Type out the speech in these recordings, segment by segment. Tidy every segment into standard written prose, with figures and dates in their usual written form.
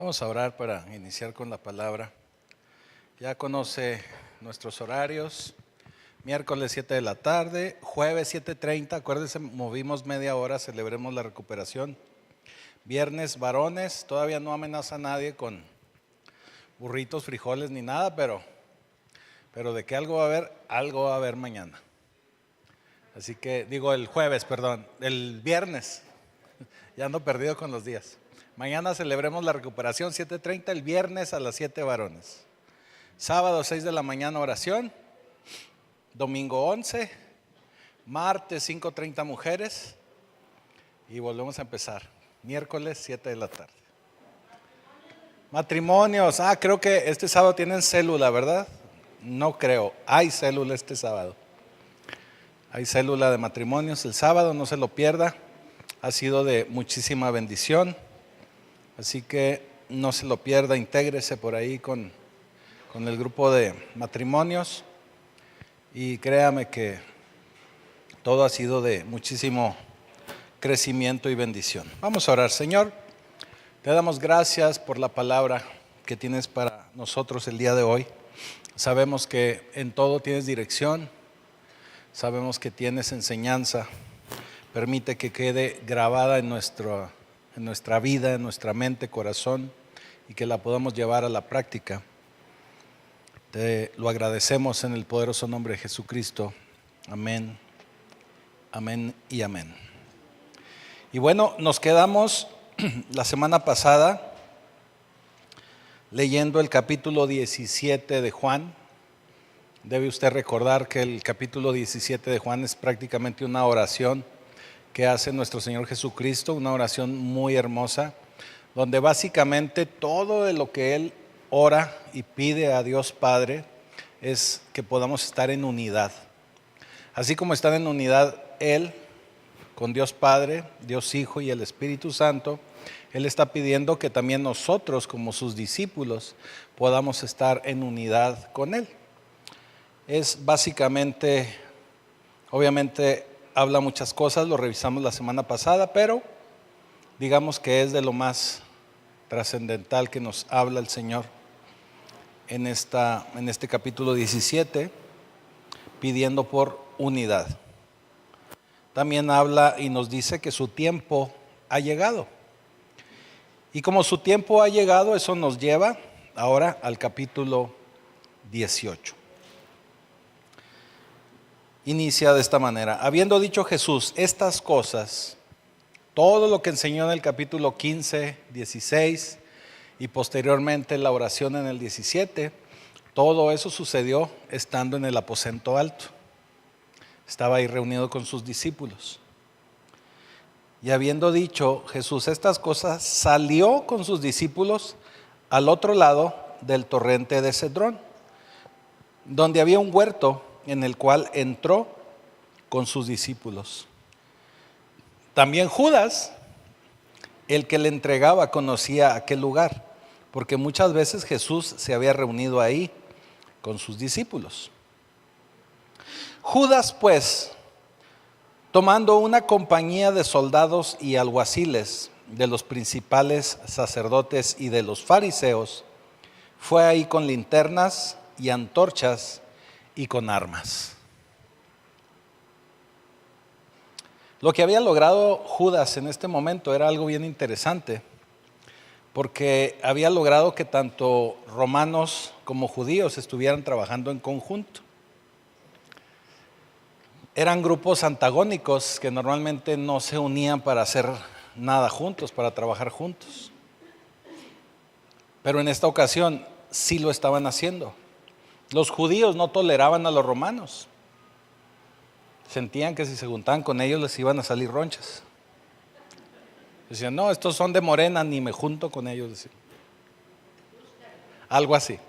Vamos a orar para iniciar con la palabra. Ya conoce nuestros horarios. Miércoles 7 de la tarde, jueves 7:30, acuérdense, movimos media hora, celebremos la recuperación. Viernes, varones, todavía no amenaza a nadie con burritos, frijoles ni nada, pero de que algo va a haber mañana. Así que, digo el jueves, perdón, el viernes, ya ando perdido con los días. Mañana celebremos la recuperación, 7:30, el viernes a las 7 varones. Sábado 6 de la mañana oración, domingo 11, martes 5:30 mujeres y volvemos a empezar, miércoles 7 de la tarde. Matrimonios, creo que este sábado tienen célula, ¿verdad? No creo, hay célula este sábado. Hay célula de matrimonios el sábado, no se lo pierda, ha sido de muchísima bendición. Así que no se lo pierda, intégrese por ahí con el grupo de matrimonios y créame que todo ha sido de muchísimo crecimiento y bendición. Vamos a orar. Señor, te damos gracias por la palabra que tienes para nosotros el día de hoy. Sabemos que en todo tienes dirección, sabemos que tienes enseñanza. Permite que quede grabada en nuestra vida, en nuestra mente, corazón, y que la podamos llevar a la práctica. Te lo agradecemos en el poderoso nombre de Jesucristo. Amén, amén y amén. Y bueno, nos quedamos la semana pasada leyendo el capítulo 17 de Juan. Debe usted recordar que el capítulo 17 de Juan es prácticamente una oración que hace nuestro Señor Jesucristo, una oración muy hermosa, donde básicamente todo de lo que Él ora y pide a Dios Padre es que podamos estar en unidad. Así como están en unidad Él con Dios Padre, Dios Hijo y el Espíritu Santo, Él está pidiendo que también nosotros como sus discípulos podamos estar en unidad con Él. Es básicamente, obviamente, habla muchas cosas, lo revisamos la semana pasada, pero digamos que es de lo más trascendental que nos habla el Señor en este capítulo 17, pidiendo por unidad. También habla y nos dice que su tiempo ha llegado. Y como su tiempo ha llegado, eso nos lleva ahora al capítulo 18. Inicia de esta manera: habiendo dicho Jesús estas cosas, todo lo que enseñó en el capítulo 15, 16 y posteriormente la oración en el 17, todo eso sucedió estando en el aposento alto. Estaba ahí reunido con sus discípulos. Y habiendo dicho Jesús estas cosas, salió con sus discípulos al otro lado del torrente de Cedrón, donde había un huerto en el cual entró con sus discípulos. También Judas, el que le entregaba, conocía aquel lugar, porque muchas veces Jesús se había reunido ahí con sus discípulos. Judas, pues, tomando una compañía de soldados y alguaciles, de los principales sacerdotes y de los fariseos, fue ahí con linternas y antorchas y con armas. Lo que había logrado Judas en este momento era algo bien interesante, porque había logrado que tanto romanos como judíos estuvieran trabajando en conjunto. Eran grupos antagónicos que normalmente no se unían para hacer nada juntos, para trabajar juntos. Pero en esta ocasión sí lo estaban haciendo. Los judíos no toleraban a los romanos. Sentían que si se juntaban con ellos les iban a salir ronchas. Decían, no, estos son de Morena, ni me junto con ellos. Decían. Algo así.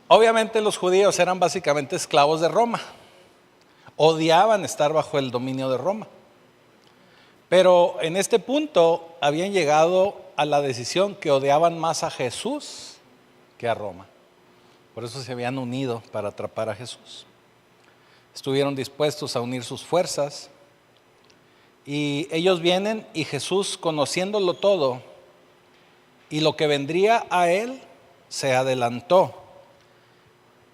Obviamente los judíos eran básicamente esclavos de Roma. Odiaban estar bajo el dominio de Roma. Pero en este punto habían llegado a la decisión que odiaban más a Jesús que a Roma. Por eso se habían unido para atrapar a Jesús. Estuvieron dispuestos a unir sus fuerzas Y ellos vienen y Jesús, conociéndolo todo y lo que vendría a él, se adelantó.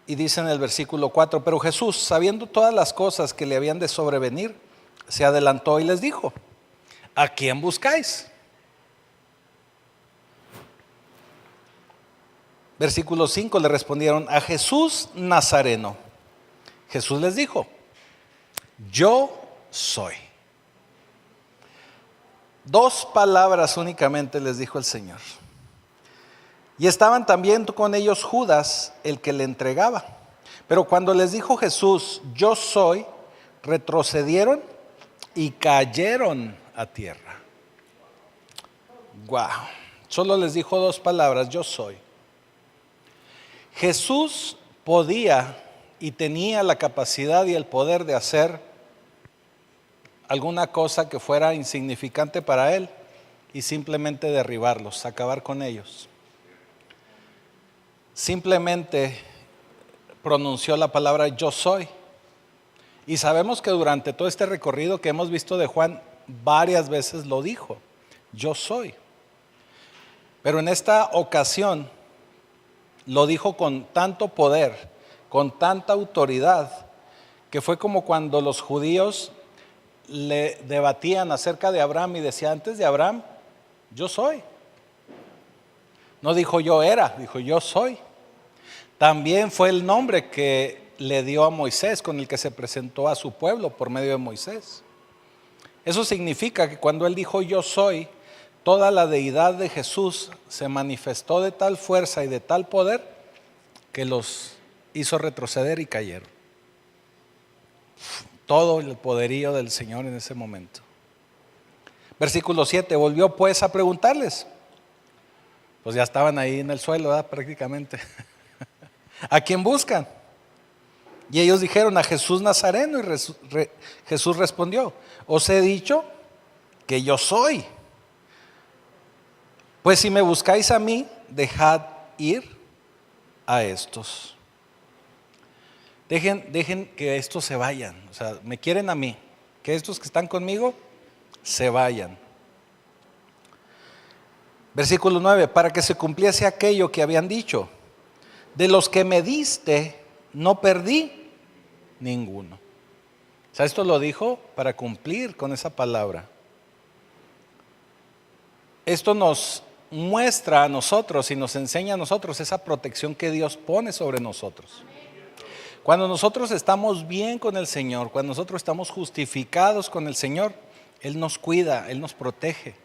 Y dice en el versículo 4, pero Jesús, sabiendo todas las cosas que le habían de sobrevenir, se adelantó y les dijo, ¿a quién buscáis? Versículo 5, le respondieron, a Jesús Nazareno. Jesús les dijo, yo soy. Dos palabras únicamente les dijo el Señor. Y estaban también con ellos Judas, el que le entregaba. Pero cuando les dijo Jesús, yo soy, retrocedieron y cayeron a tierra. Wow. Solo les dijo dos palabras, yo soy. Jesús podía y tenía la capacidad y el poder de hacer alguna cosa que fuera insignificante para él y simplemente derribarlos, acabar con ellos. Simplemente pronunció la palabra yo soy. Y sabemos que durante todo este recorrido que hemos visto de Juan, varias veces lo dijo, yo soy. Pero en esta ocasión lo dijo con tanto poder, con tanta autoridad, que fue como cuando los judíos le debatían acerca de Abraham y decía, antes de Abraham, yo soy. No dijo yo era, dijo yo soy. También fue el nombre que le dio a Moisés, con el que se presentó a su pueblo por medio de Moisés. Eso significa que cuando él dijo yo soy, toda la deidad de Jesús se manifestó de tal fuerza y de tal poder que los hizo retroceder y cayeron. Todo el poderío del Señor en ese momento. Versículo 7, volvió pues a preguntarles. Pues ya estaban ahí en el suelo, ¿verdad? Prácticamente. ¿A quién buscan? Y ellos dijeron a Jesús Nazareno, y Jesús respondió, os he dicho que yo soy. Pues si me buscáis a mí, dejad ir a estos. Dejen que estos se vayan. O sea, me quieren a mí, que estos que están conmigo se vayan. Versículo 9, para que se cumpliese aquello que habían dicho, de los que me diste no perdí ninguno. O sea, esto lo dijo para cumplir con esa palabra. Esto nos muestra a nosotros y nos enseña a nosotros esa protección que Dios pone sobre nosotros. Cuando nosotros estamos bien con el Señor, cuando nosotros estamos justificados con el Señor, Él nos cuida, Él nos protege.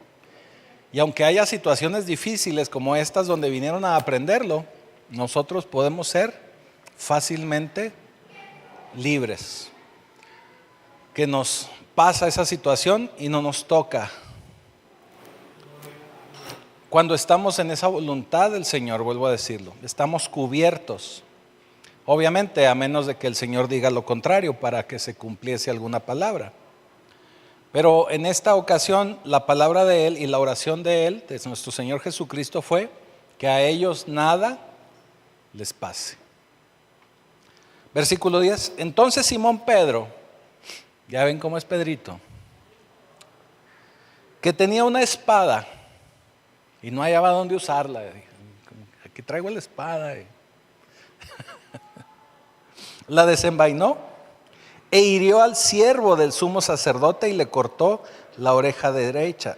Y aunque haya situaciones difíciles como estas donde vinieron a aprenderlo, nosotros podemos ser fácilmente libres. Que nos pasa esa situación y no nos toca. Cuando estamos en esa voluntad del Señor, vuelvo a decirlo, estamos cubiertos. Obviamente, a menos de que el Señor diga lo contrario para que se cumpliese alguna palabra. Pero en esta ocasión, la palabra de Él y la oración de Él, de nuestro Señor Jesucristo, fue que a ellos nada les pase. Versículo 10. Entonces Simón Pedro, ya ven cómo es Pedrito, que tenía una espada y no hallaba dónde usarla. Aquí traigo la espada. La desenvainó e hirió al siervo del sumo sacerdote y le cortó la oreja derecha.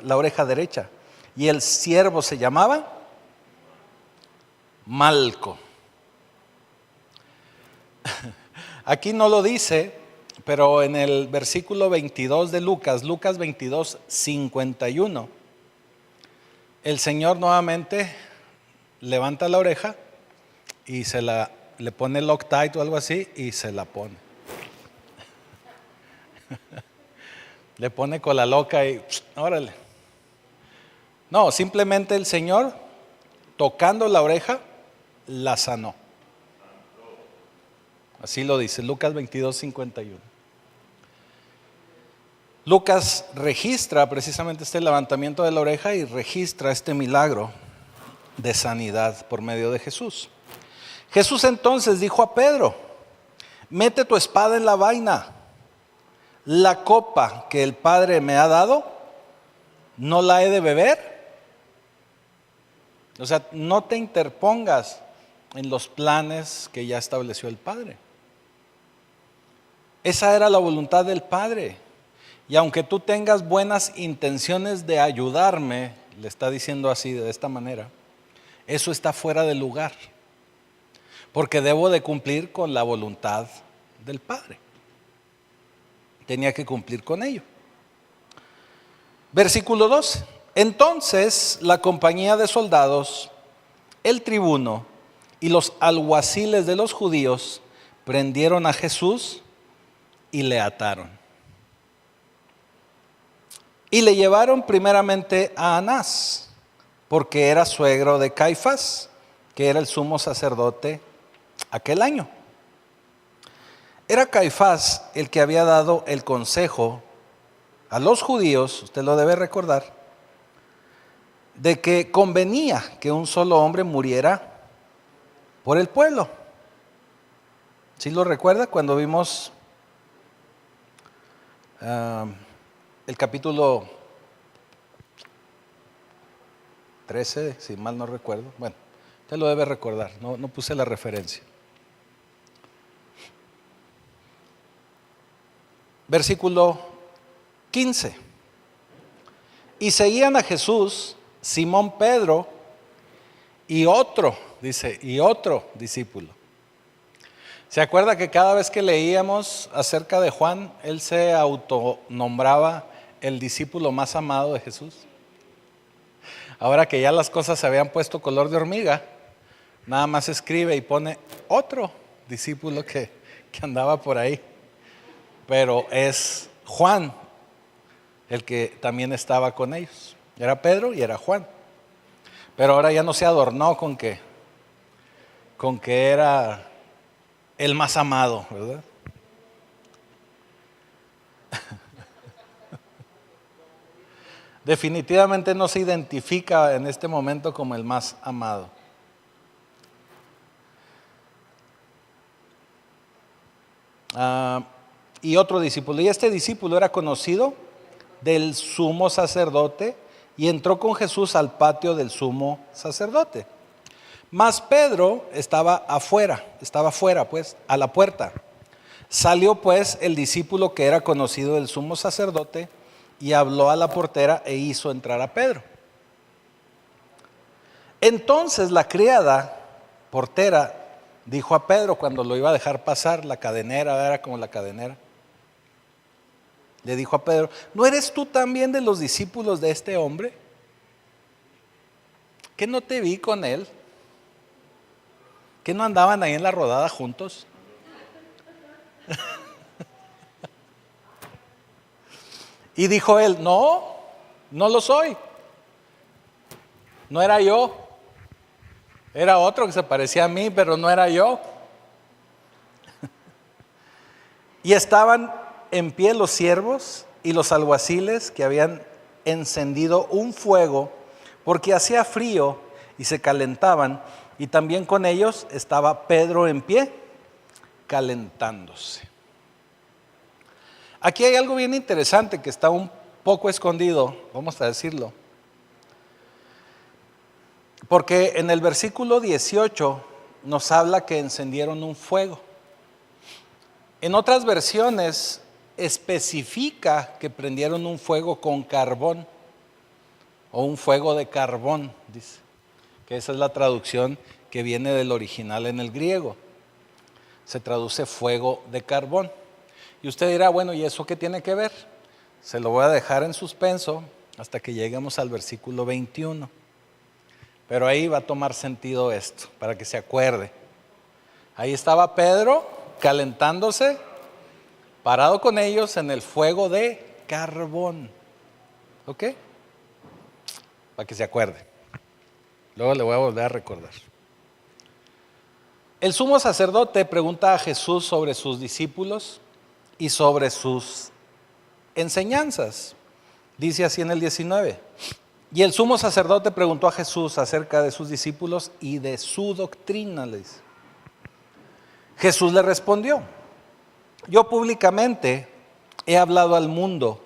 Y el siervo se llamaba Malco. Aquí no lo dice, pero en el versículo 22 de Lucas 22, 51, el Señor nuevamente levanta la oreja y le pone Loctite o algo así y se la pone. Le pone cola loca y órale. No, simplemente el Señor, tocando la oreja, la sanó. Así lo dice Lucas 22, 51. Lucas registra precisamente este levantamiento de la oreja y registra este milagro de sanidad por medio de Jesús. Jesús entonces dijo a Pedro, mete tu espada en la vaina. la copa que el Padre me ha dado, ¿no la he de beber? O sea, no te interpongas en los planes que ya estableció el Padre. Esa era la voluntad del Padre. Y aunque tú tengas buenas intenciones de ayudarme, le está diciendo así, de esta manera, eso está fuera de lugar. Porque debo de cumplir con la voluntad del Padre. Tenía que cumplir con ello. Versículo 12. Entonces la compañía de soldados, el tribuno y los alguaciles de los judíos prendieron a Jesús y le ataron. Y le llevaron primeramente a Anás, porque era suegro de Caifás, que era el sumo sacerdote aquel año. Era Caifás el que había dado el consejo a los judíos, usted lo debe recordar, de que convenía que un solo hombre muriera por el pueblo. ¿Sí lo recuerda cuando vimos el capítulo 13, si mal no recuerdo? Bueno, usted lo debe recordar, no puse la referencia. Versículo 15. Y seguían a Jesús Simón Pedro y otro discípulo. ¿Se acuerda que cada vez que leíamos acerca de Juan, él se autonombraba el discípulo más amado de Jesús? Ahora que ya las cosas se habían puesto color de hormiga, nada más escribe y pone otro discípulo que andaba por ahí. Pero es Juan el que también estaba con ellos. Era Pedro y era Juan. Pero ahora ya no se adornó con que era el más amado, ¿verdad? Definitivamente no se identifica en este momento como el más amado. Y otro discípulo. Y este discípulo era conocido del sumo sacerdote y entró con Jesús al patio del sumo sacerdote. Mas Pedro estaba fuera pues, a la puerta. Salió pues el discípulo que era conocido del sumo sacerdote y habló a la portera e hizo entrar a Pedro. Entonces la criada portera dijo a Pedro cuando lo iba a dejar pasar, la cadenera, era como la cadenera. Le dijo a Pedro, ¿no eres tú también de los discípulos de este hombre? ¿Que no te vi con él? ¿Que no andaban ahí en la rodada juntos? Y dijo él, no lo soy. No era yo. Era otro que se parecía a mí, pero no era yo. Y estaban en pie los siervos y los alguaciles que habían encendido un fuego porque hacía frío y se calentaban, y también con ellos estaba Pedro en pie calentándose. Aquí hay algo bien interesante que está un poco escondido, vamos a decirlo, porque en el versículo 18 nos habla que encendieron un fuego. En otras versiones especifica que prendieron un fuego con carbón o un fuego de carbón, dice, que esa es la traducción que viene del original en el griego. Se traduce fuego de carbón. Y usted dirá, bueno, ¿y eso qué tiene que ver? Se lo voy a dejar en suspenso hasta que lleguemos al versículo 21. Pero ahí va a tomar sentido esto, para que se acuerde. Ahí estaba Pedro calentándose, parado con ellos en el fuego de carbón. ¿Ok? Para que se acuerde. Luego le voy a volver a recordar. El sumo sacerdote pregunta a Jesús sobre sus discípulos y sobre sus enseñanzas. Dice así en el 19. Y el sumo sacerdote preguntó a Jesús acerca de sus discípulos y de su doctrina. Le dice. Jesús le respondió: yo públicamente he hablado al mundo.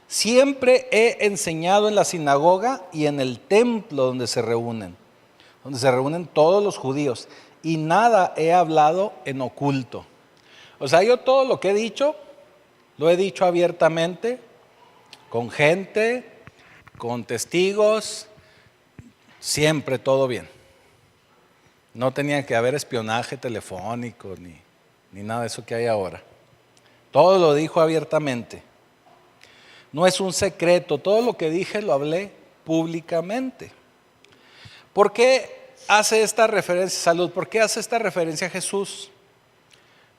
Siempre he enseñado en la sinagoga y en el templo donde se reúnen todos los judíos, y nada he hablado en oculto. O sea, yo todo lo que he dicho, lo he dicho abiertamente, con gente, con testigos, siempre todo bien. No tenía que haber espionaje telefónico ni nada de eso que hay ahora. Todo lo dijo abiertamente. No es un secreto, todo lo que dije lo hablé públicamente. ¿Por qué hace esta referencia, Salud? ¿Por qué hace esta referencia a Jesús?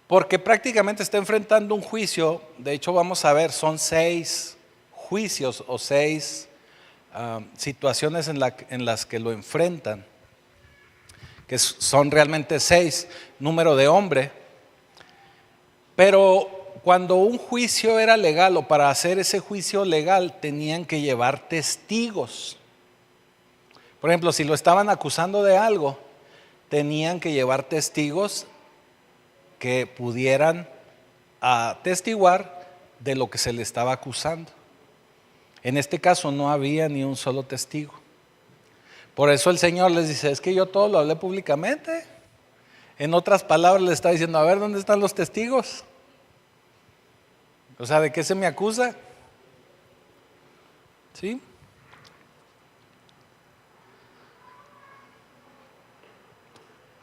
Porque prácticamente está enfrentando un juicio. De hecho, vamos a ver, son 6 juicios o 6 situaciones en las que lo enfrentan, que son realmente 6, número de hombre. Pero cuando un juicio era legal, o para hacer ese juicio legal, tenían que llevar testigos. Por ejemplo, si lo estaban acusando de algo, tenían que llevar testigos que pudieran atestiguar de lo que se le estaba acusando. En este caso no había ni un solo testigo. Por eso el Señor les dice, es que yo todo lo hablé públicamente. En otras palabras le está diciendo, a ver, ¿dónde están los testigos? O sea, ¿de qué se me acusa? ¿Sí?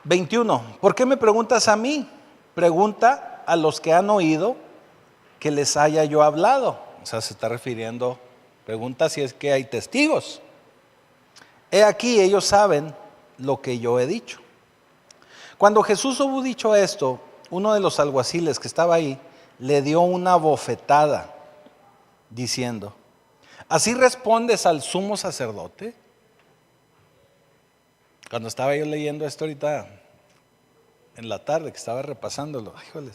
(21) ¿Por qué me preguntas a mí? Pregunta a los que han oído que les haya yo hablado. O sea, se está refiriendo, pregunta si es que hay testigos. He aquí, ellos saben lo que yo he dicho. Cuando Jesús hubo dicho esto, uno de los alguaciles que estaba ahí le dio una bofetada, diciendo, ¿así respondes al sumo sacerdote? Cuando estaba yo leyendo esto ahorita en la tarde, que estaba repasándolo, ay, híjole,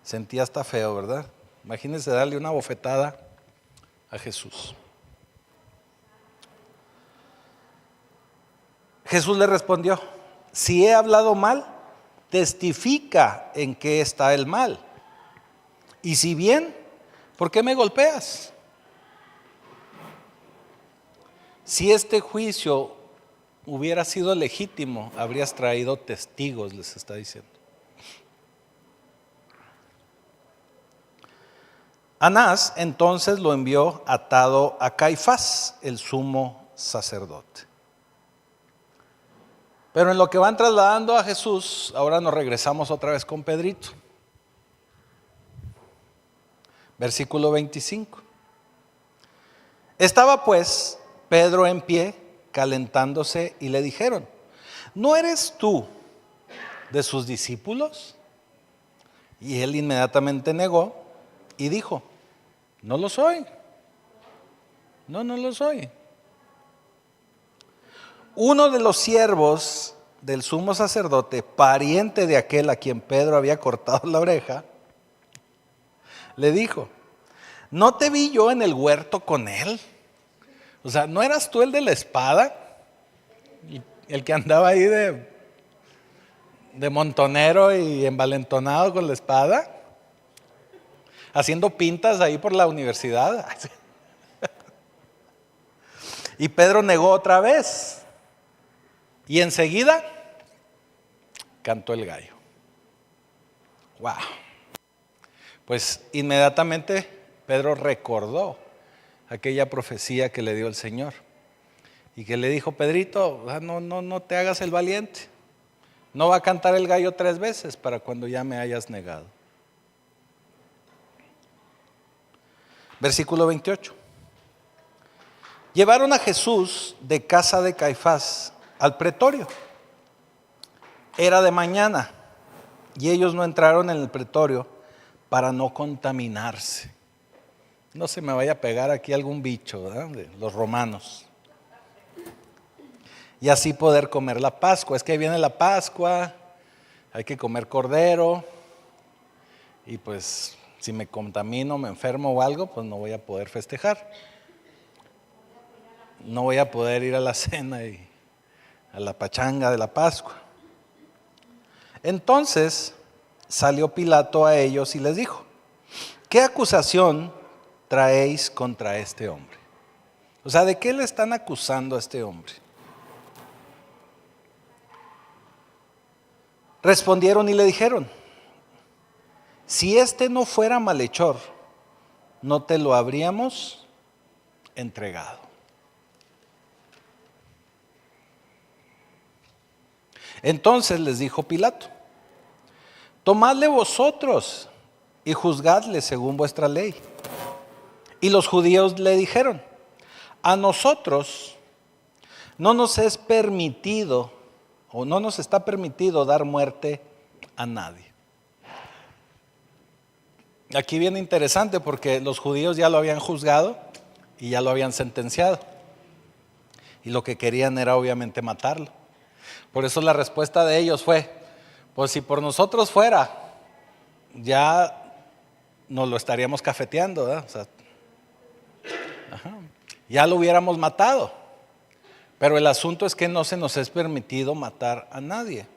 sentía hasta feo, ¿verdad? Imagínense darle una bofetada a Jesús. Jesús le respondió, si he hablado mal, testifica en qué está el mal. Y si bien, ¿por qué me golpeas? Si este juicio hubiera sido legítimo, habrías traído testigos, les está diciendo. Anás entonces lo envió atado a Caifás, el sumo sacerdote. Pero en lo que van trasladando a Jesús, ahora nos regresamos otra vez con Pedrito. Versículo 25. Estaba pues Pedro en pie, calentándose, y le dijeron, ¿no eres tú de sus discípulos? Y él inmediatamente negó y dijo, no lo soy. No lo soy. Uno de los siervos del sumo sacerdote, pariente de aquel a quien Pedro había cortado la oreja, le dijo, ¿no te vi yo en el huerto con él? O sea, ¿no eras tú el de la espada? El que andaba ahí de montonero y envalentonado con la espada, haciendo pintas ahí por la universidad. Y Pedro negó otra vez. Y enseguida cantó el gallo. Wow. Pues inmediatamente Pedro recordó aquella profecía que le dio el Señor y que le dijo, Pedrito, no te hagas el valiente. No va a cantar el gallo 3 veces para cuando ya me hayas negado. Versículo 28. Llevaron a Jesús de casa de Caifás al pretorio. Era de mañana y ellos no entraron en el pretorio para no contaminarse. No se me vaya a pegar aquí algún bicho, ¿verdad? De los romanos. Y así poder comer la Pascua. Es que ahí viene la Pascua, hay que comer cordero. Y pues si me contamino, me enfermo o algo, pues no voy a poder festejar. No voy a poder ir a la cena y a la pachanga de la Pascua. Entonces salió Pilato a ellos y les dijo, ¿qué acusación traéis contra este hombre? O sea, ¿de qué le están acusando a este hombre? Respondieron y le dijeron: si este no fuera malhechor, no te lo habríamos entregado. Entonces les dijo Pilato: tomadle vosotros y juzgadle según vuestra ley. Y los judíos le dijeron: a nosotros no nos es permitido, o no nos está permitido dar muerte a nadie. Aquí viene interesante porque los judíos ya lo habían juzgado y ya lo habían sentenciado. Y lo que querían era obviamente matarlo. Por eso la respuesta de ellos fue: pues si por nosotros fuera, ya nos lo estaríamos cafeteando, ¿verdad? O sea, ya lo hubiéramos matado. Pero el asunto es que no se nos es permitido matar a nadie.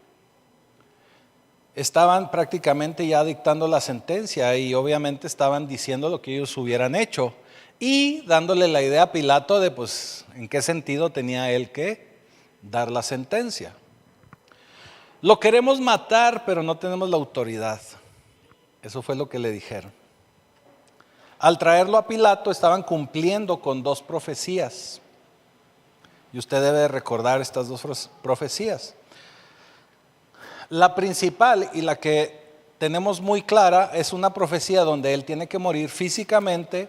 Estaban prácticamente ya dictando la sentencia y obviamente estaban diciendo lo que ellos hubieran hecho y dándole la idea a Pilato de pues en qué sentido tenía él que dar la sentencia. Lo queremos matar, pero no tenemos la autoridad. Eso fue lo que le dijeron. Al traerlo a Pilato estaban cumpliendo con 2 profecías. Y usted debe recordar estas 2 profecías. La principal y la que tenemos muy clara es una profecía donde él tiene que morir físicamente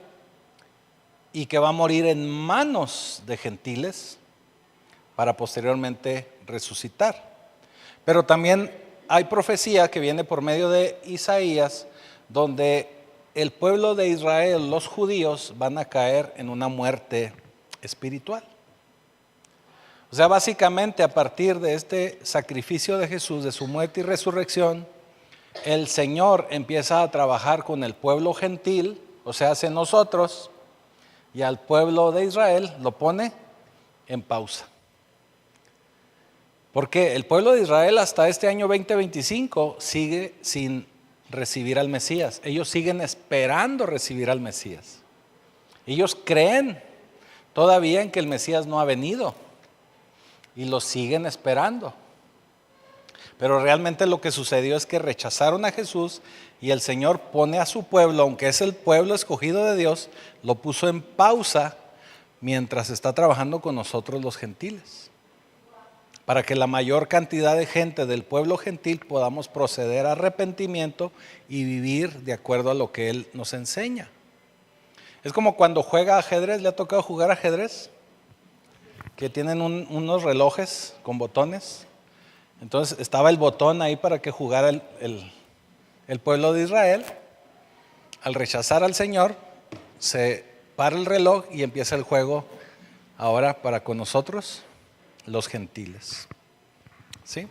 y que va a morir en manos de gentiles para posteriormente resucitar. Pero también hay profecía que viene por medio de Isaías, donde el pueblo de Israel, los judíos, van a caer en una muerte espiritual. O sea, básicamente a partir de este sacrificio de Jesús, de su muerte y resurrección, el Señor empieza a trabajar con el pueblo gentil, o sea, hace nosotros, y al pueblo de Israel lo pone en pausa. Porque el pueblo de Israel hasta este año 2025 sigue sin recibir al Mesías. Ellos siguen esperando recibir al Mesías. Ellos creen todavía en que el Mesías no ha venido y lo siguen esperando. Pero realmente lo que sucedió es que rechazaron a Jesús y el Señor pone a su pueblo, aunque es el pueblo escogido de Dios, lo puso en pausa mientras está trabajando con nosotros los gentiles, para que la mayor cantidad de gente del pueblo gentil podamos proceder a arrepentimiento y vivir de acuerdo a lo que Él nos enseña. Es como cuando juega ajedrez. ¿Le ha tocado jugar ajedrez? Que tienen unos relojes con botones. Entonces estaba el botón ahí para que jugara el pueblo de Israel. Al rechazar al Señor, se para el reloj y empieza el juego ahora para con nosotros, los gentiles. ¿Sí?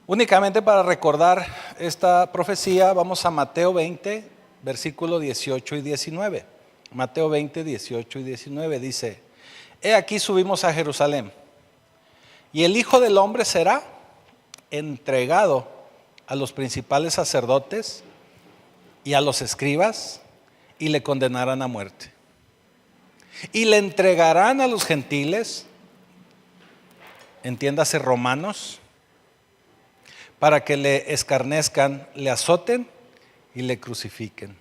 Únicamente para recordar esta profecía, vamos a Mateo 20, versículos 18 y 19. Mateo 20, 18 y 19 dice: he aquí subimos a Jerusalén, y el Hijo del Hombre será entregado a los principales sacerdotes y a los escribas, y le condenarán a muerte. Y le entregarán a los gentiles, entiéndase romanos, para que le escarnezcan, le azoten y le crucifiquen.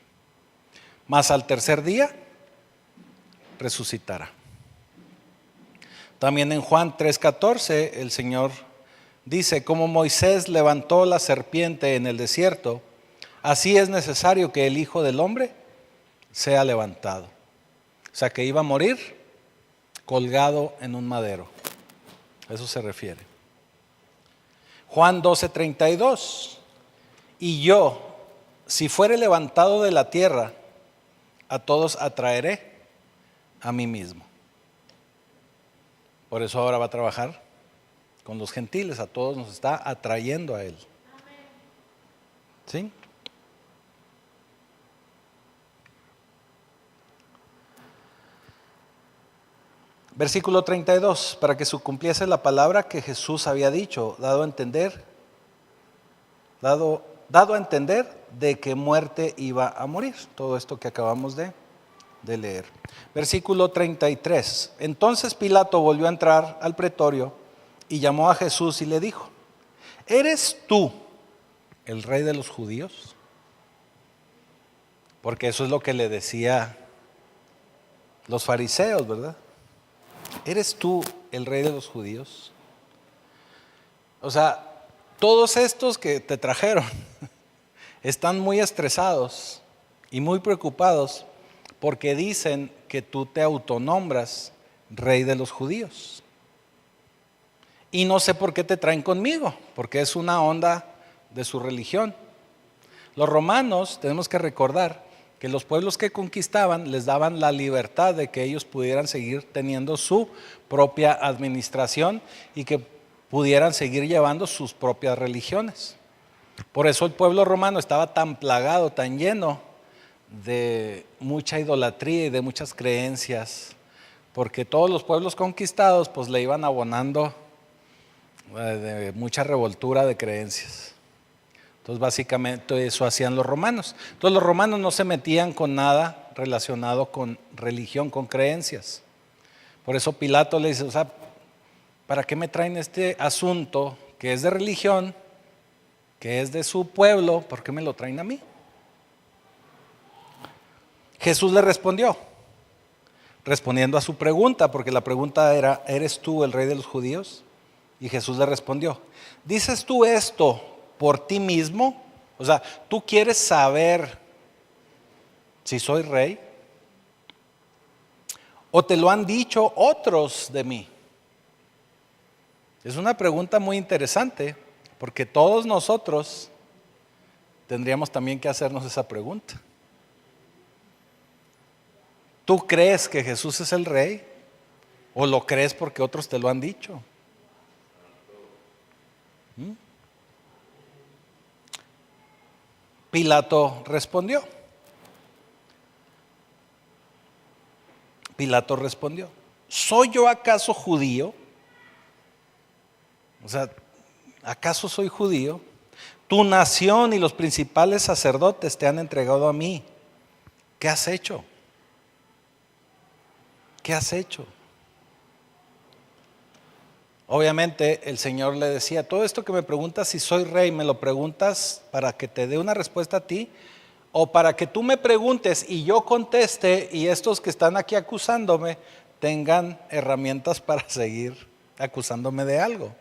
Mas al tercer día resucitará. También en Juan 3:14 el Señor dice: como Moisés levantó la serpiente en el desierto, así es necesario que el Hijo del Hombre sea levantado. O sea, que iba a morir colgado en un madero. A eso se refiere. Juan 12:32: y yo, si fuere levantado de la tierra, a todos atraeré a mí mismo. Por eso ahora va a trabajar con los gentiles, a todos nos está atrayendo a Él. ¿Sí? Versículo 32: para que se cumpliese la palabra que Jesús había dicho, dado dado a entender de qué muerte iba a morir. Todo esto que acabamos de leer. Versículo 33. Entonces Pilato volvió a entrar al pretorio y llamó a Jesús y le dijo: ¿eres tú el rey de los judíos? Porque eso es lo que le decía los fariseos, ¿verdad? ¿Eres tú el rey de los judíos? O sea, todos estos que te trajeron están muy estresados y muy preocupados porque dicen que tú te autonombras rey de los judíos. Y no sé por qué te traen conmigo, porque es una onda de su religión. Los romanos, tenemos que recordar que los pueblos que conquistaban les daban la libertad de que ellos pudieran seguir teniendo su propia administración y que pudieran seguir llevando sus propias religiones. Por eso el pueblo romano estaba tan plagado, tan lleno de mucha idolatría y de muchas creencias, porque todos los pueblos conquistados pues le iban abonando de mucha revoltura de creencias. Entonces básicamente eso hacían los romanos. Entonces los romanos no se metían con nada relacionado con religión, con creencias. Por eso Pilato le dice, o sea, ¿para qué me traen este asunto que es de religión, que es de su pueblo? ¿Por qué me lo traen a mí? Jesús le respondió, respondiendo a su pregunta, porque la pregunta era, ¿eres tú el rey de los judíos? Y Jesús le respondió, ¿dices tú esto por ti mismo? O sea, ¿tú quieres saber si soy rey? ¿O te lo han dicho otros de mí? Es una pregunta muy interesante, porque todos nosotros tendríamos también que hacernos esa pregunta. ¿Tú crees que Jesús es el rey? ¿O lo crees porque otros te lo han dicho? Pilato respondió. Pilato respondió, ¿soy yo acaso judío? O sea, ¿acaso soy judío? Tu nación y los principales sacerdotes te han entregado a mí. ¿Qué has hecho? ¿Qué has hecho? Obviamente el Señor le decía, todo esto que me preguntas si soy rey, ¿me lo preguntas para que te dé una respuesta a ti? ¿O para que tú me preguntes y yo conteste y estos que están aquí acusándome tengan herramientas para seguir acusándome de algo?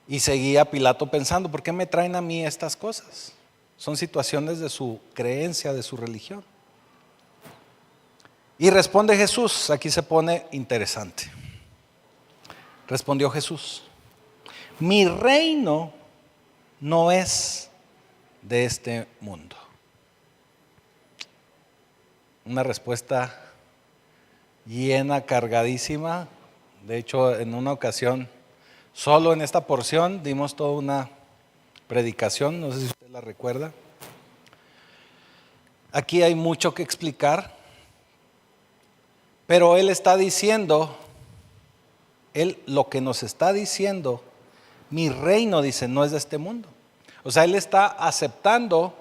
Y seguía Pilato pensando, ¿por qué me traen a mí estas cosas? Son situaciones de su creencia, de su religión. Y responde Jesús, aquí se pone interesante. Respondió Jesús, mi reino no es de este mundo. Una respuesta llena, cargadísima. De hecho, en una ocasión, solo en esta porción, dimos toda una predicación, no sé si usted la recuerda. Aquí hay mucho que explicar, pero él está diciendo, él lo que nos está diciendo, mi reino, dice, no es de este mundo. O sea, él está aceptando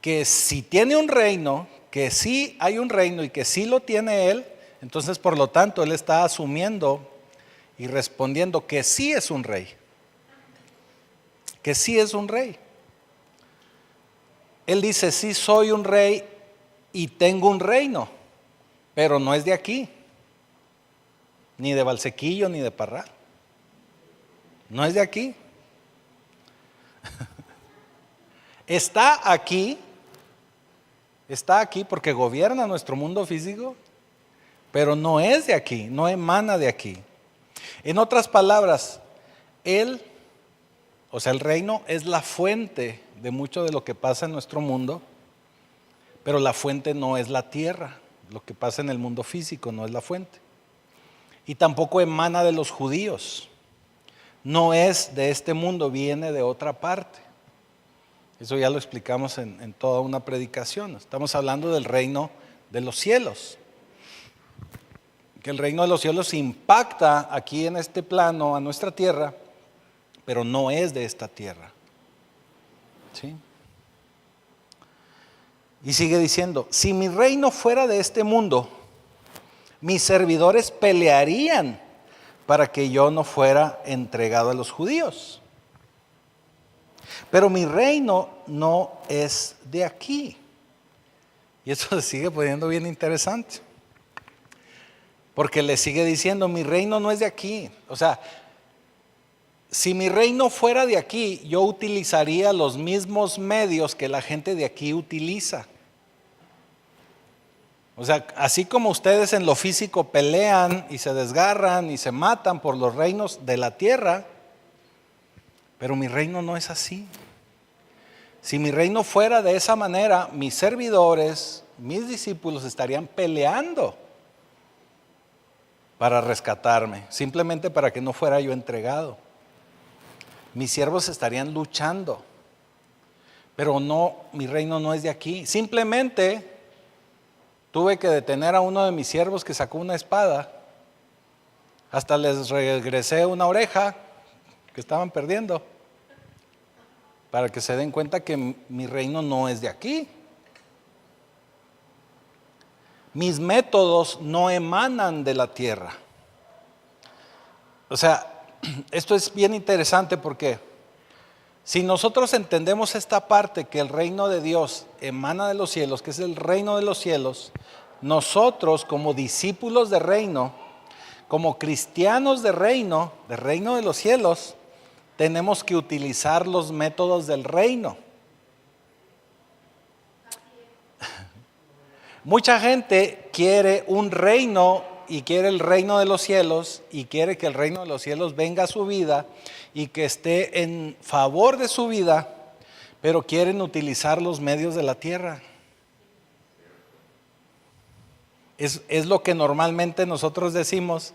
que si tiene un reino, que sí hay un reino y que sí lo tiene él, entonces por lo tanto él está asumiendo y respondiendo que sí es un rey. Que sí es un rey. Él dice, sí soy un rey y tengo un reino, pero no es de aquí, ni de Valsequillo, ni de Parral. No es de aquí. Está aquí porque gobierna nuestro mundo físico, pero no es de aquí, no emana de aquí. En otras palabras, él, o sea, el reino es la fuente de mucho de lo que pasa en nuestro mundo, pero la fuente no es la tierra. Lo que pasa en el mundo físico no es la fuente. Y tampoco emana de los judíos. No es de este mundo, viene de otra parte. Eso ya lo explicamos en toda una predicación. Estamos hablando del reino de los cielos. Que el reino de los cielos impacta aquí en este plano, a nuestra tierra, pero no es de esta tierra. ¿Sí? Y sigue diciendo, si mi reino fuera de este mundo, mis servidores pelearían para que yo no fuera entregado a los judíos. Pero mi reino no es de aquí. Y eso se sigue poniendo bien interesante. Porque le sigue diciendo, mi reino no es de aquí. O sea, si mi reino fuera de aquí, yo utilizaría los mismos medios que la gente de aquí utiliza. O sea, así como ustedes en lo físico pelean y se desgarran y se matan por los reinos de la tierra, pero mi reino no es así. Si mi reino fuera de esa manera, mis servidores, mis discípulos estarían peleando para rescatarme, simplemente para que no fuera yo entregado. Mis siervos estarían luchando, pero no, mi reino no es de aquí. Simplemente tuve que detener a uno de mis siervos que sacó una espada, hasta les regresé una oreja que estaban perdiendo, para que se den cuenta que mi reino no es de aquí. Mis métodos no emanan de la tierra. O sea, esto es bien interesante porque si nosotros entendemos esta parte, que el reino de Dios emana de los cielos, que es el reino de los cielos, nosotros como discípulos de reino, como cristianos de reino de los cielos, tenemos que utilizar los métodos del reino. Mucha gente quiere un reino y quiere el reino de los cielos y quiere que el reino de los cielos venga a su vida y que esté en favor de su vida, pero quieren utilizar los medios de la tierra. Es lo que normalmente nosotros decimos,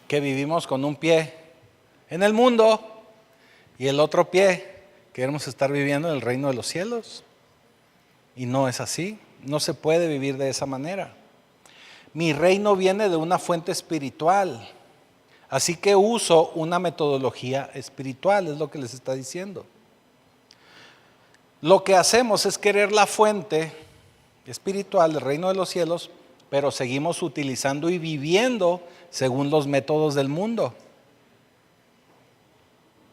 que vivimos con un pie en el mundo y el otro pie queremos estar viviendo en el reino de los cielos. Y no es así, no se puede vivir de esa manera. Mi reino viene de una fuente espiritual, así que uso una metodología espiritual, es lo que les está diciendo. Lo que hacemos es querer la fuente espiritual del reino de los cielos, pero seguimos utilizando y viviendo según los métodos del mundo.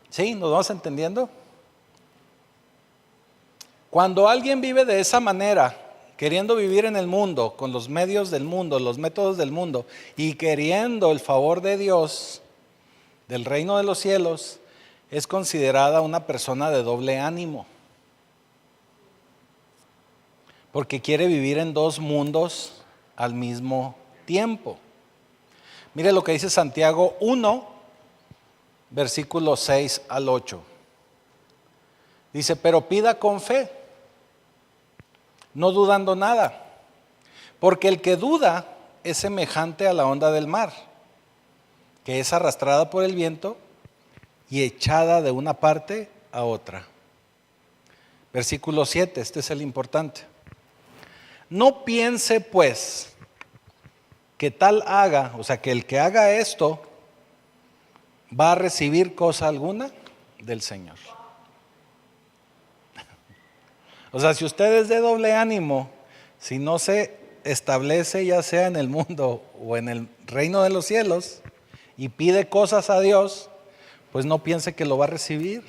¿Sí? ¿Nos vamos entendiendo? Cuando alguien vive de esa manera, queriendo vivir en el mundo, con los medios del mundo, los métodos del mundo, y queriendo el favor de Dios, del reino de los cielos, es considerada una persona de doble ánimo. Porque quiere vivir en dos mundos al mismo tiempo. Mire lo que dice Santiago 1, versículos 6 al 8. Dice, pero pida con fe, no dudando nada, porque el que duda es semejante a la onda del mar, que es arrastrada por el viento y echada de una parte a otra. Versículo 7, este es el importante. No piense pues que tal haga, o sea, que el que haga esto va a recibir cosa alguna del Señor. O sea, si usted es de doble ánimo, si no se establece ya sea en el mundo o en el reino de los cielos y pide cosas a Dios, pues no piense que lo va a recibir.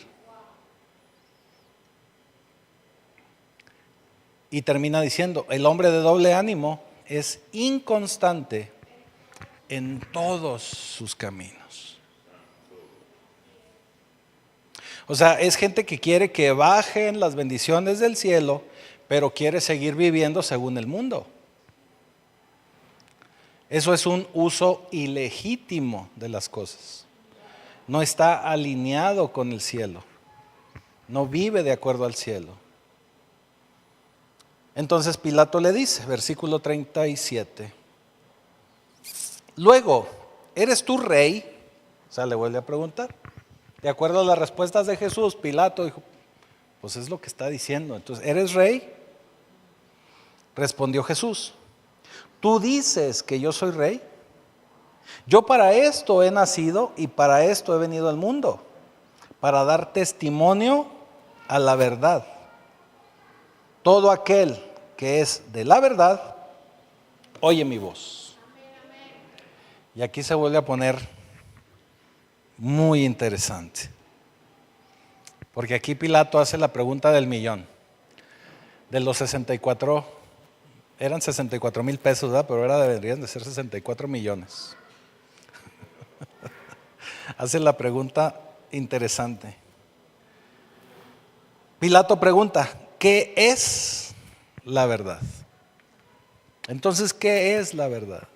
Y termina diciendo, el hombre de doble ánimo es inconstante en todos sus caminos. O sea, es gente que quiere que bajen las bendiciones del cielo, pero quiere seguir viviendo según el mundo. Eso es un uso ilegítimo de las cosas. No está alineado con el cielo. No vive de acuerdo al cielo. Entonces Pilato le dice, versículo 37. Luego, ¿eres tú rey? O sea, le vuelve a preguntar. De acuerdo a las respuestas de Jesús, Pilato dijo, pues es lo que está diciendo. Entonces, ¿eres rey? Respondió Jesús, ¿tú dices que yo soy rey? Yo para esto he nacido y para esto he venido al mundo, para dar testimonio a la verdad. Todo aquel que es de la verdad, oye mi voz. Y aquí se vuelve a poner muy interesante. Porque aquí Pilato hace la pregunta del millón. De los 64, eran 64,000 pesos, ¿verdad? Pero ahora deberían de ser 64 millones. Hace la pregunta interesante. Pilato pregunta, ¿qué es la verdad? Entonces, ¿qué es la verdad?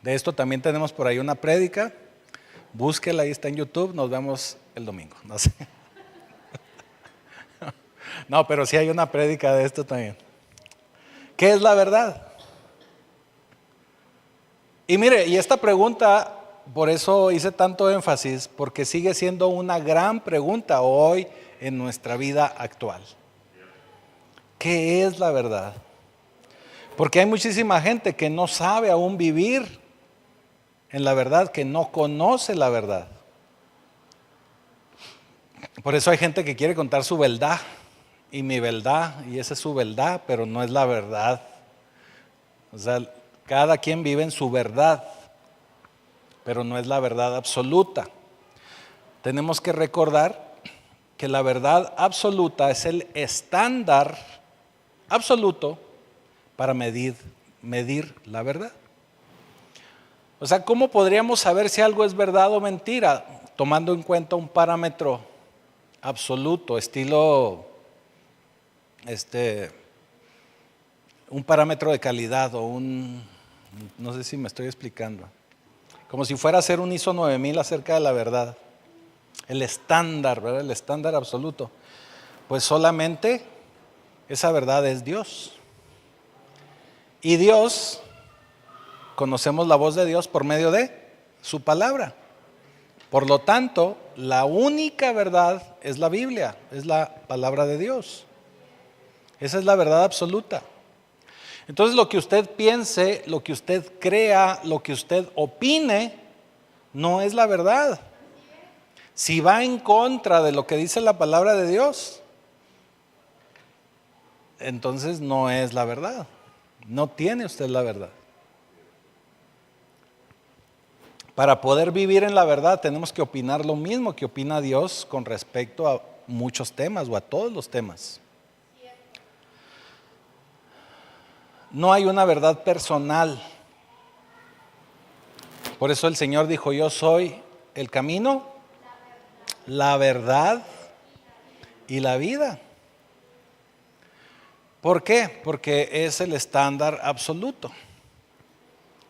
De esto también tenemos por ahí una prédica. Búsquela, ahí está en YouTube. Nos vemos el domingo. No sé. No, pero sí hay una prédica de esto también. ¿Qué es la verdad? Y mire, y esta pregunta, por eso hice tanto énfasis, porque sigue siendo una gran pregunta hoy en nuestra vida actual. ¿Qué es la verdad? Porque hay muchísima gente que no sabe aún vivir en la verdad, que no conoce la verdad. Por eso hay gente que quiere contar su verdad, y mi verdad, y esa es su verdad, pero no es la verdad. O sea, cada quien vive en su verdad, pero no es la verdad absoluta. Tenemos que recordar que la verdad absoluta es el estándar absoluto para medir la verdad. O sea, ¿cómo podríamos saber si algo es verdad o mentira? Tomando en cuenta un parámetro absoluto, estilo, un parámetro de calidad o no sé si me estoy explicando. Como si fuera a hacer un ISO 9000 acerca de la verdad. El estándar, ¿verdad? El estándar absoluto. Pues solamente esa verdad es Dios. Y Dios, conocemos la voz de Dios por medio de su palabra. Por lo tanto, la única verdad es la Biblia, es la palabra de Dios. Esa es la verdad absoluta. Entonces, lo que usted piense, lo que usted crea, lo que usted opine, no es la verdad. Si va en contra de lo que dice la palabra de Dios, entonces no es la verdad. No tiene usted la verdad. Para poder vivir en la verdad tenemos que opinar lo mismo que opina Dios con respecto a muchos temas o a todos los temas. No hay una verdad personal. Por eso el Señor dijo, yo soy el camino, la verdad y la vida. ¿Por qué? Porque es el estándar absoluto.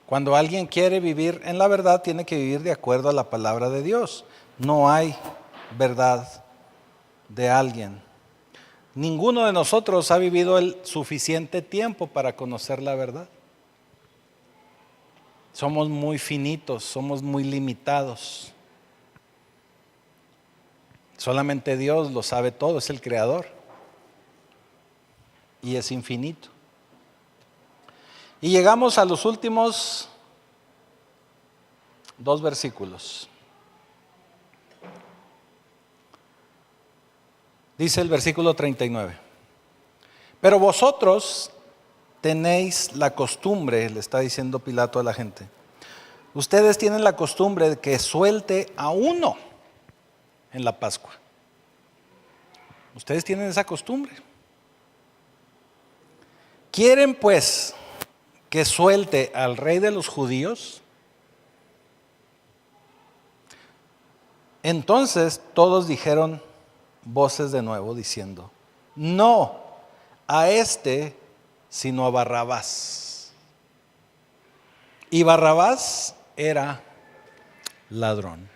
Cuando alguien quiere vivir en la verdad, tiene que vivir de acuerdo a la palabra de Dios. No hay verdad de alguien. Ninguno de nosotros ha vivido el suficiente tiempo para conocer la verdad. Somos muy finitos, somos muy limitados. Solamente Dios lo sabe todo, es el creador. Y es infinito. Y llegamos a los últimos 2 versículos. Dice el versículo 39. Pero vosotros tenéis la costumbre, le está diciendo Pilato a la gente. Ustedes tienen la costumbre de que suelte a uno en la Pascua. Ustedes tienen esa costumbre. ¿Quieren pues que suelte al rey de los judíos? Entonces todos dijeron voces de nuevo diciendo, no a este, sino a Barrabás. Y Barrabás era ladrón.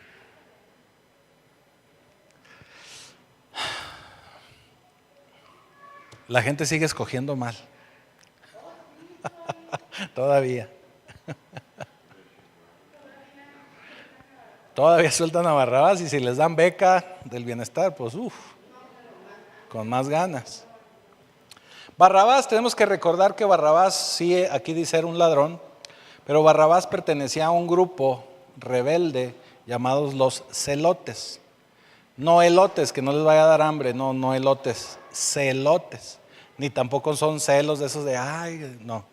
La gente sigue escogiendo mal. Todavía. Todavía sueltan a Barrabás y si les dan beca del bienestar, pues con más ganas. Barrabás, tenemos que recordar que Barrabás, sí, aquí dice era un ladrón, pero Barrabás pertenecía a un grupo rebelde llamados los celotes. No elotes, que no les vaya a dar hambre, no, no elotes, celotes. Ni tampoco son celos de esos de, ay, no.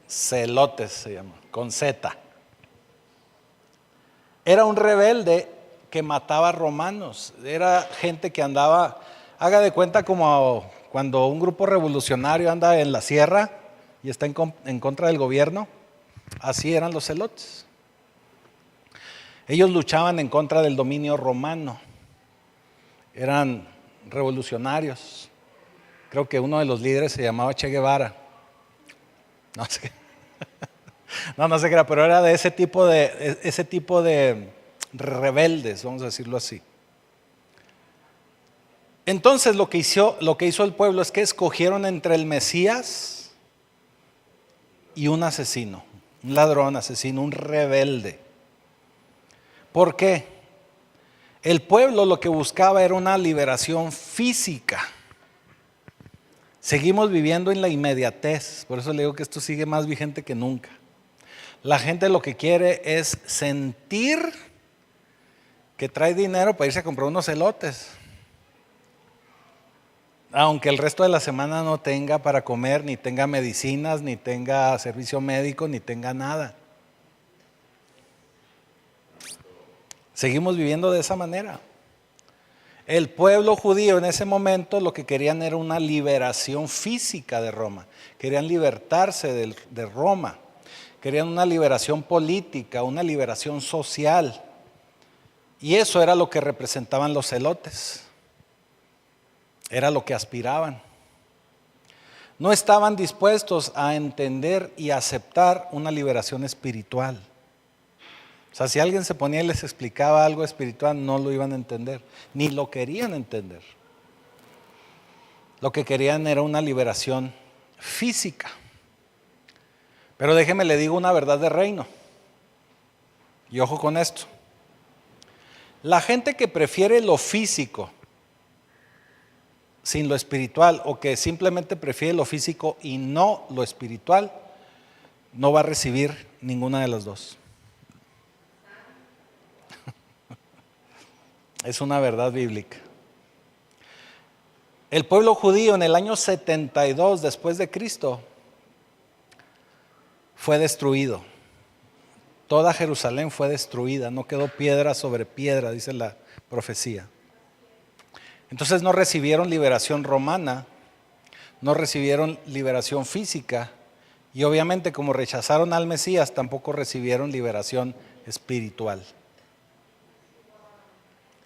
Celotes se llama, con Z. Era un rebelde que mataba romanos. Era gente que andaba, haga de cuenta como cuando un grupo revolucionario anda en la sierra y está en contra del gobierno. Así eran los celotes. Ellos luchaban en contra del dominio romano. Eran revolucionarios. Creo que uno de los líderes se llamaba Che Guevara. No sé. No sé qué era, pero era de ese tipo de rebeldes, vamos a decirlo así. Entonces lo que hizo el pueblo es que escogieron entre el Mesías y un asesino, un ladrón asesino, un rebelde. ¿Por qué? El pueblo lo que buscaba era una liberación física. Seguimos viviendo en la inmediatez, por eso le digo que esto sigue más vigente que nunca. La gente lo que quiere es sentir que trae dinero para irse a comprar unos elotes. Aunque el resto de la semana no tenga para comer, ni tenga medicinas, ni tenga servicio médico, ni tenga nada. Seguimos viviendo de esa manera. El pueblo judío en ese momento lo que querían era una liberación física de Roma. Querían libertarse de Roma. Querían una liberación política, una liberación social. Y eso era lo que representaban los celotes. Era lo que aspiraban. No estaban dispuestos a entender y aceptar una liberación espiritual. O sea, si alguien se ponía y les explicaba algo espiritual, no lo iban a entender, ni lo querían entender. Lo que querían era una liberación física. Pero déjeme le digo una verdad de reino. Y ojo con esto. La gente que prefiere lo físico sin lo espiritual, o que simplemente prefiere lo físico y no lo espiritual, no va a recibir ninguna de las dos. Es una verdad bíblica. El pueblo judío en el año 72 después de Cristo fue destruido. Toda Jerusalén fue destruida, no quedó piedra sobre piedra, dice la profecía. Entonces no recibieron liberación romana, no recibieron liberación física y obviamente como rechazaron al Mesías tampoco recibieron liberación espiritual.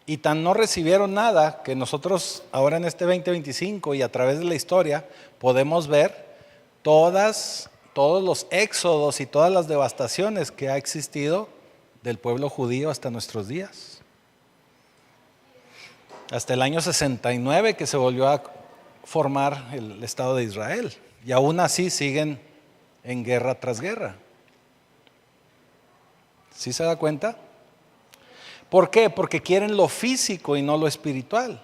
Y tan no recibieron nada que nosotros ahora en este 2025 y a través de la historia podemos ver todos los éxodos y todas las devastaciones que ha existido del pueblo judío hasta nuestros días. Hasta el año 69 que se volvió a formar el Estado de Israel. Y aún así siguen en guerra tras guerra. ¿Sí se da cuenta? ¿Por qué? Porque quieren lo físico y no lo espiritual.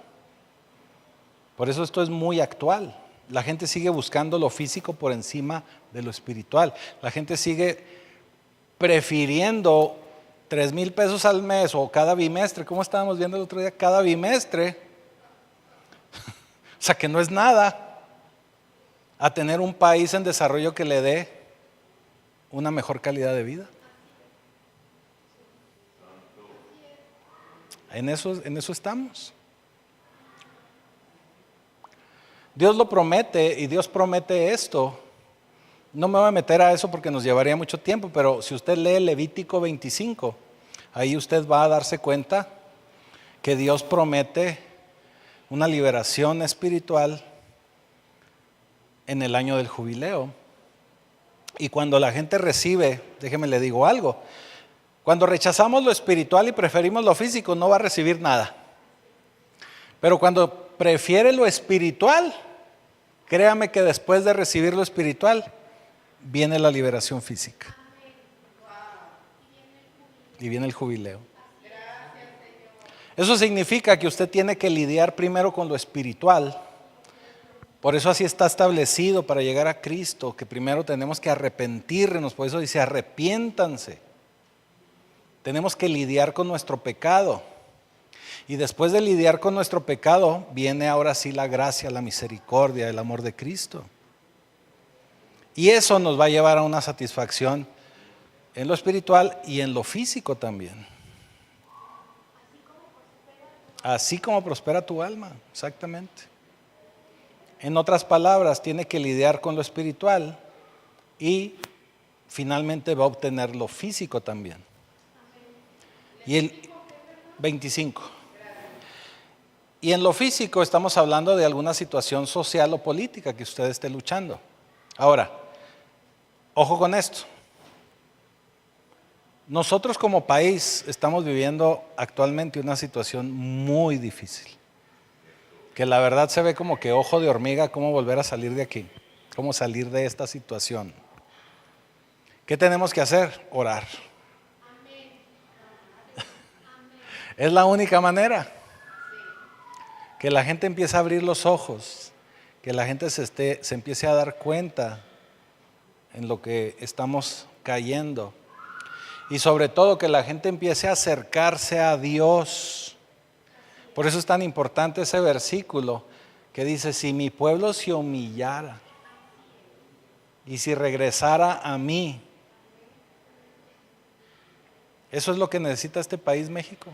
Por eso esto es muy actual. La gente sigue buscando lo físico por encima de lo espiritual. La gente sigue prefiriendo 3,000 pesos al mes o cada bimestre, como estábamos viendo el otro día, cada bimestre, o sea que no es nada, a tener un país en desarrollo que le dé una mejor calidad de vida. En eso estamos. Dios lo promete y Dios promete esto. No me voy a meter a eso porque nos llevaría mucho tiempo, pero si usted lee Levítico 25, ahí usted va a darse cuenta que Dios promete una liberación espiritual en el año del jubileo. Y cuando la gente recibe, déjeme le digo algo, cuando rechazamos lo espiritual y preferimos lo físico, no va a recibir nada. Pero cuando prefiere lo espiritual, créame que después de recibir lo espiritual, viene la liberación física. Y viene el jubileo. Eso significa que usted tiene que lidiar primero con lo espiritual. Por eso así está establecido para llegar a Cristo, que primero tenemos que arrepentirnos. Por eso dice, arrepiéntanse. Tenemos que lidiar con nuestro pecado. Y después de lidiar con nuestro pecado, viene ahora sí la gracia, la misericordia, el amor de Cristo. Y eso nos va a llevar a una satisfacción en lo espiritual y en lo físico también. Así como prospera tu alma, exactamente. En otras palabras, tiene que lidiar con lo espiritual y finalmente va a obtener lo físico también. Y el 25. Y en lo físico estamos hablando de alguna situación social o política que usted esté luchando. Ahora, ojo con esto. Nosotros como país estamos viviendo actualmente una situación muy difícil. Que la verdad se ve como que ojo de hormiga, cómo volver a salir de aquí, cómo salir de esta situación. ¿Qué tenemos que hacer? Orar. Es la única manera. Que la gente empiece a abrir los ojos, que la gente se empiece a dar cuenta en lo que estamos cayendo. Y sobre todo que la gente empiece a acercarse a Dios. Por eso es tan importante ese versículo que dice, si mi pueblo se humillara y si regresara a mí. Eso es lo que necesita este país, México.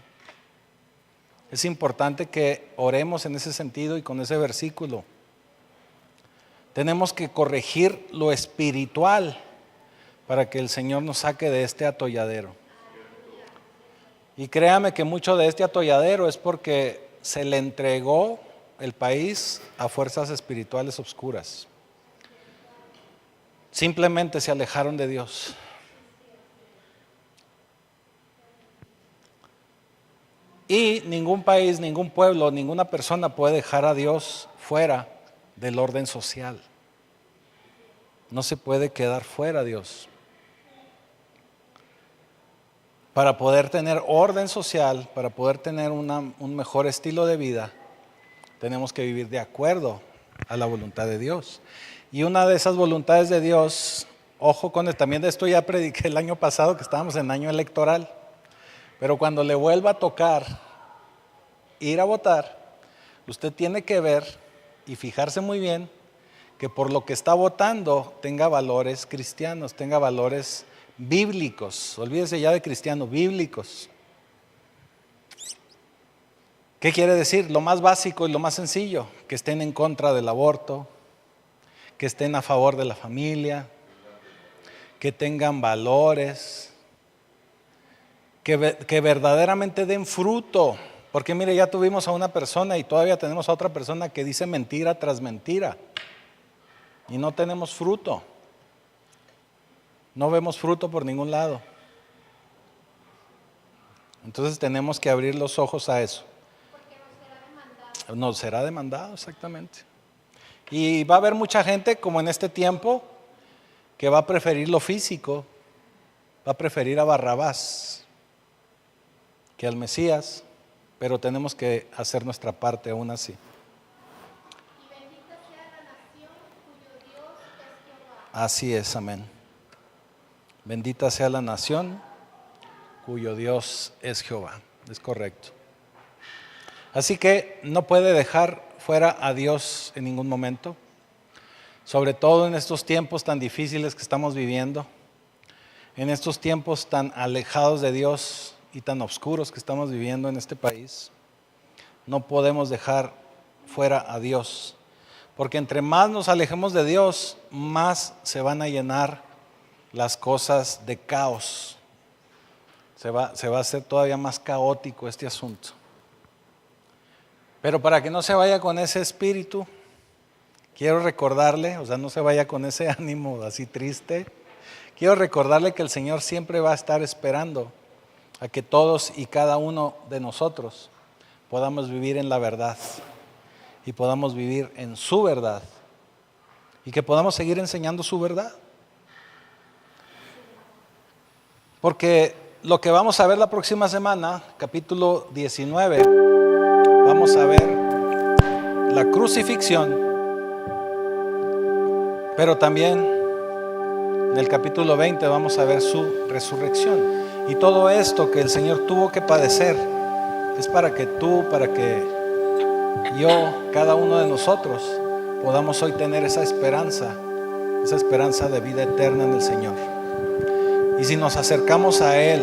Es importante que oremos en ese sentido y con ese versículo. Tenemos que corregir lo espiritual para que el Señor nos saque de este atolladero. Y créame que mucho de este atolladero es porque se le entregó el país a fuerzas espirituales oscuras. Simplemente se alejaron de Dios. Y ningún país, ningún pueblo, ninguna persona puede dejar a Dios fuera del orden social. No se puede quedar fuera Dios. Para poder tener orden social, para poder tener un mejor estilo de vida, tenemos que vivir de acuerdo a la voluntad de Dios. Y una de esas voluntades de Dios, ojo con esto, también de esto ya prediqué el año pasado que estábamos en año electoral, pero cuando le vuelva a tocar ir a votar, usted tiene que ver y fijarse muy bien que por lo que está votando tenga valores cristianos, tenga valores bíblicos. Olvídese ya de cristianos, bíblicos. ¿Qué quiere decir? Lo más básico y lo más sencillo, que estén en contra del aborto, que estén a favor de la familia, que tengan valores, que verdaderamente den fruto. Porque mire, ya tuvimos a una persona y todavía tenemos a otra persona que dice mentira tras mentira. Y no tenemos fruto. No vemos fruto por ningún lado. Entonces tenemos que abrir los ojos a eso. Porque nos será demandado. Nos será demandado, exactamente. Y va a haber mucha gente, como en este tiempo, que va a preferir lo físico, va a preferir a Barrabás que al Mesías, pero tenemos que hacer nuestra parte aún así. Y bendita sea la nación cuyo Dios es Jehová. Así es, amén. Bendita sea la nación cuyo Dios es Jehová. Es correcto. Así que no puede dejar fuera a Dios en ningún momento, sobre todo en estos tiempos tan difíciles que estamos viviendo, en estos tiempos tan alejados de Dios y tan oscuros que estamos viviendo en este país. No podemos dejar fuera a Dios, porque entre más nos alejemos de Dios, más se van a llenar las cosas de caos. Se va a hacer todavía más caótico este asunto. Pero para que no se vaya con ese espíritu, quiero recordarle, o sea, no se vaya con ese ánimo así triste, quiero recordarle que el Señor siempre va a estar esperando a que todos y cada uno de nosotros podamos vivir en la verdad y podamos vivir en su verdad y que podamos seguir enseñando su verdad. Porque lo que vamos a ver la próxima semana, capítulo 19, vamos a ver la crucifixión, pero también en el capítulo 20 vamos a ver su resurrección. Y todo esto que el Señor tuvo que padecer es para que tú, para que yo, cada uno de nosotros, podamos hoy tener esa esperanza de vida eterna en el Señor. Y si nos acercamos a Él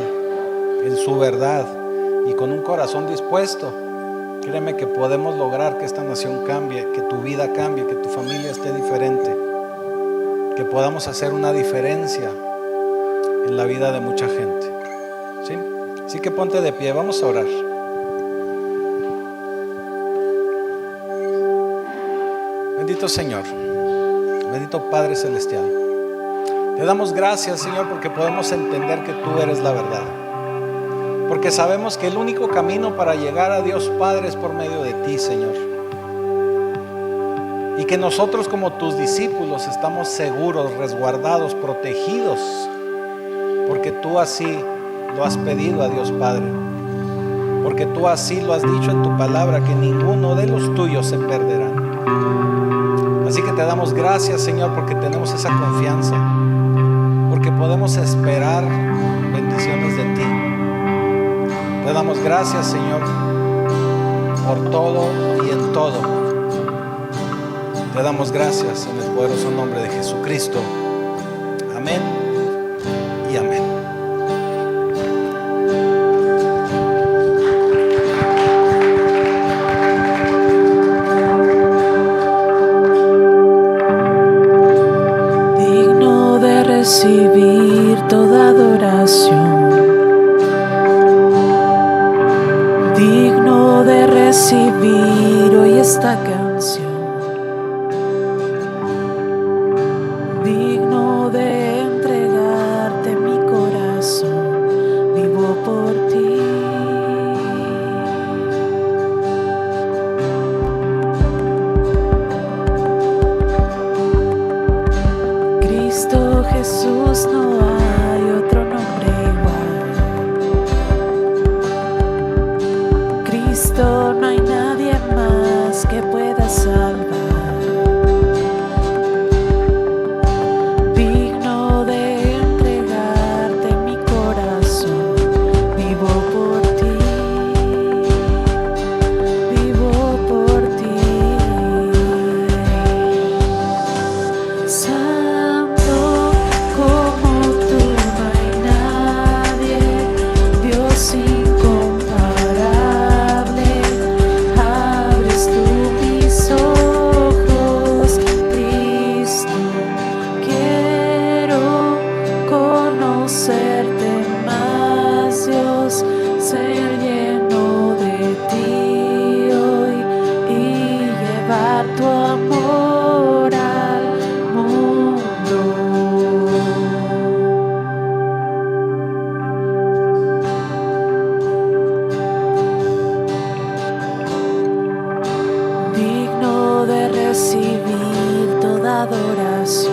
en su verdad y con un corazón dispuesto, créeme que podemos lograr que esta nación cambie, que tu vida cambie, que tu familia esté diferente, que podamos hacer una diferencia en la vida de mucha gente. ¿Sí? Así que ponte de pie, vamos a orar. Bendito Señor, bendito Padre Celestial, te damos gracias, Señor, porque podemos entender que tú eres la verdad, porque sabemos que el único camino para llegar a Dios Padre es por medio de ti, Señor, y que nosotros como tus discípulos estamos seguros, resguardados, protegidos, porque tú así lo has pedido a Dios Padre, porque tú así lo has dicho en tu palabra, que ninguno de los tuyos se perderá. Así que te damos gracias, Señor, porque tenemos esa confianza, porque podemos esperar bendiciones de ti. Te damos gracias, Señor, por todo y en todo. Te damos gracias en el poderoso nombre de Jesucristo. Amén y amén. Recibir toda adoración, digno de recibir hoy esta canción, digno de entregarte mi corazón, vivo por ti. Cristo Jesús, no hay otro nombre igual. Cristo, no hay nadie más que pueda salvar. Digno de entregarte mi corazón, vivo por ti, vivo por ti. Ser lleno de ti hoy y llevar tu amor al mundo. Digno de recibir toda adoración.